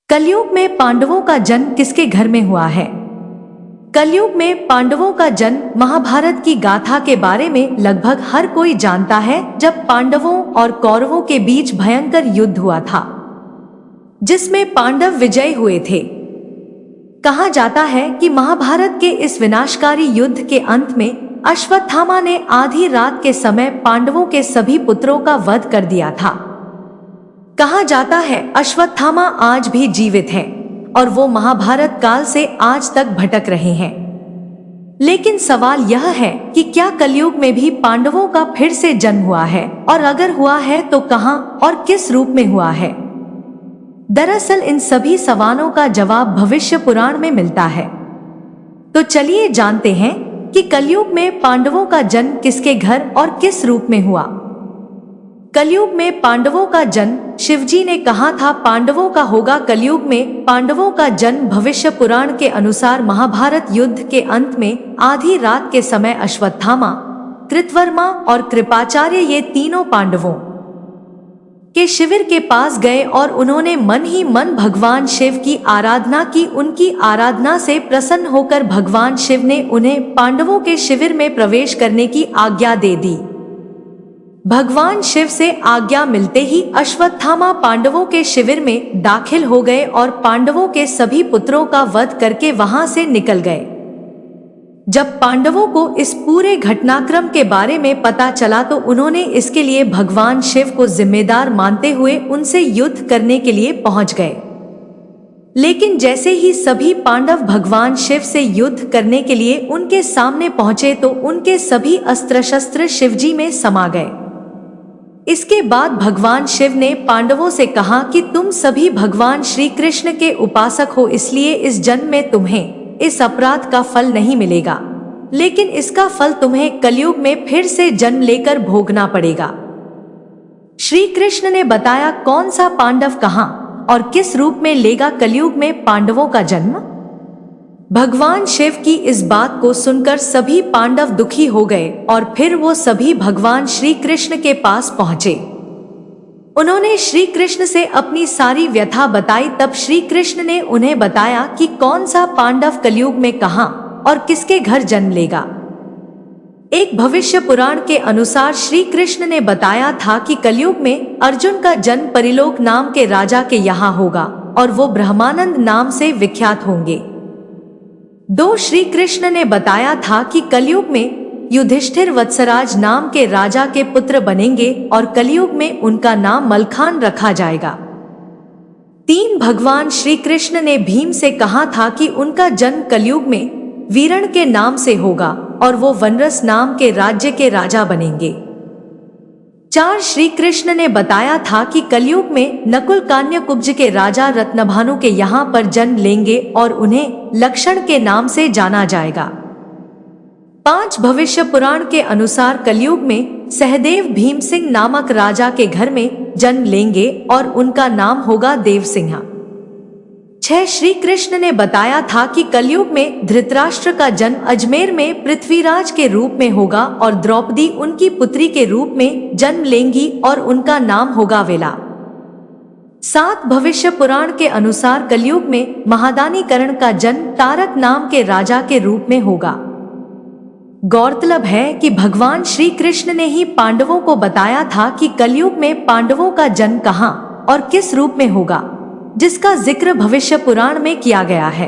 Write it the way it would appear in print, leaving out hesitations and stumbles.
कलयुग में पांडवों का जन्म किसके घर में हुआ है? कलयुग में पांडवों का जन्म महाभारत की गाथा के बारे में लगभग हर कोई जानता है, जब पांडवों और कौरवों के बीच भयंकर युद्ध हुआ था, जिसमें पांडव विजयी हुए थे। कहा जाता है कि महाभारत के इस विनाशकारी युद्ध के अंत में अश्वत्थामा ने आधी रात के समय पांडवों के सभी पुत्रों का वध कर दिया था। कहा जाता है अश्वत्थामा आज भी जीवित हैं और वो महाभारत काल से आज तक भटक रहे हैं। लेकिन सवाल यह है कि क्या कलयुग में भी पांडवों का फिर से जन्म हुआ है, और अगर हुआ है तो कहां और किस रूप में हुआ है? दरअसल इन सभी सवालों का जवाब भविष्य पुराण में मिलता है। तो चलिए जानते हैं कि कलयुग में पांडवों का जन्म किसके घर और किस रूप में हुआ। कलयुग में पांडवों का जन्म शिवजी ने कहा था पांडवों का होगा। कलयुग में पांडवों का जन्म भविष्य पुराण के अनुसार महाभारत युद्ध के अंत में आधी रात के समय अश्वत्थामा, कृतवर्मा और कृपाचार्य ये तीनों पांडवों के शिविर के पास गए और उन्होंने मन ही मन भगवान शिव की आराधना की। उनकी आराधना से प्रसन्न होकर भगवान शिव ने उन्हें पांडवों के शिविर में प्रवेश करने की आज्ञा दे दी। भगवान शिव से आज्ञा मिलते ही अश्वत्थामा पांडवों के शिविर में दाखिल हो गए और पांडवों के सभी पुत्रों का वध करके वहां से निकल गए। जब पांडवों को इस पूरे घटनाक्रम के बारे में पता चला तो उन्होंने इसके लिए भगवान शिव को जिम्मेदार मानते हुए उनसे युद्ध करने के लिए पहुंच गए। लेकिन जैसे ही सभी पांडव भगवान शिव से युद्ध करने के लिए उनके सामने पहुंचे तो उनके सभी अस्त्र शस्त्र शिवजी में समा गए। इसके बाद भगवान शिव ने पांडवों से कहा कि तुम सभी भगवान श्री कृष्ण के उपासक हो, इसलिए इस जन्म में तुम्हें इस अपराध का फल नहीं मिलेगा, लेकिन इसका फल तुम्हें कलयुग में फिर से जन्म लेकर भोगना पड़ेगा। श्री कृष्ण ने बताया कौन सा पांडव कहां और किस रूप में लेगा कलयुग में पांडवों का जन्म। भगवान शिव की इस बात को सुनकर सभी पांडव दुखी हो गए और फिर वो सभी भगवान श्री कृष्ण के पास पहुंचे। उन्होंने श्री कृष्ण से अपनी सारी व्यथा बताई। तब श्री कृष्ण ने उन्हें बताया कि कौन सा पांडव कलयुग में कहां और किसके घर जन्म लेगा। एक भविष्य पुराण के अनुसार श्री कृष्ण ने बताया था कि कलयुग में अर्जुन का जन्म परिलोक नाम के राजा के यहाँ होगा और वो ब्रह्मानंद नाम से विख्यात होंगे। दो श्री कृष्ण ने बताया था कि कलयुग में युधिष्ठिर वत्सराज नाम के राजा के पुत्र बनेंगे और कलयुग में उनका नाम मलखान रखा जाएगा। तीन भगवान श्री कृष्ण ने भीम से कहा था कि उनका जन्म कलयुग में वीरण के नाम से होगा और वो वनरस नाम के राज्य के राजा बनेंगे। चार श्री कृष्ण ने बताया था कि कलयुग में नकुल कान्यकुब्ज के राजा रत्नभानु के यहाँ पर जन्म लेंगे और उन्हें लक्षण के नाम से जाना जाएगा। पांच भविष्य पुराण के अनुसार कलयुग में सहदेव भीमसिंह नामक राजा के घर में जन्म लेंगे और उनका नाम होगा देवसिंह। छह श्री कृष्ण ने बताया था कि कलयुग में धृतराष्ट्र का जन्म अजमेर में पृथ्वीराज के रूप में होगा और द्रौपदी उनकी पुत्री के रूप में जन्म लेंगी और उनका नाम होगा वेला। सात भविष्य पुराण के अनुसार कलयुग में महादानीकरण का जन्म तारक नाम के राजा के रूप में होगा। गौरतलब है कि भगवान श्री कृष्ण ने ही पांडवों को बताया था कि कलयुग में पांडवों का जन्म कहां और किस रूप में होगा, जिसका जिक्र भविष्य पुराण में किया गया है।